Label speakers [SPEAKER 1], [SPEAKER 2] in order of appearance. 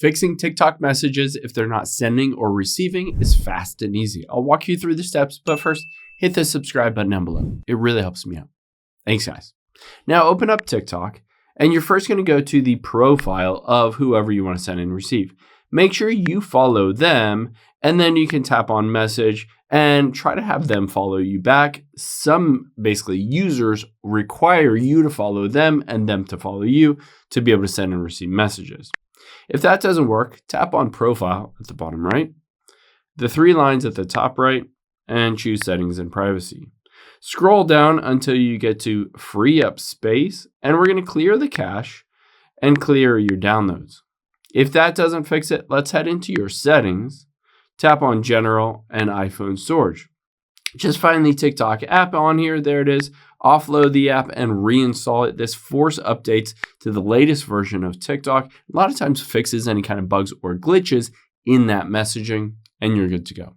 [SPEAKER 1] Fixing TikTok messages if they're not sending or receiving is fast and easy. I'll walk you through the steps, but first, hit the subscribe button down below. It really helps me out. Thanks, guys. Now open up TikTok, and you're first going to go to the profile of whoever you want to send and receive. Make sure you follow them, and then you can tap on message and try to have them follow you back. Some basically users require you to follow them and them to follow you to be able to send and receive messages. If that doesn't work, tap on profile at the bottom right, the 3 lines at the top right, and choose settings and privacy. Scroll down until you get to free up space, and we're going to clear the cache and clear your downloads. If that doesn't fix it, let's head into your settings, tap on general and iPhone storage. Just find the TikTok app on here, there it is, offload the app and reinstall it. This force updates to the latest version of TikTok. A lot of times fixes any kind of bugs or glitches in that messaging, and you're good to go.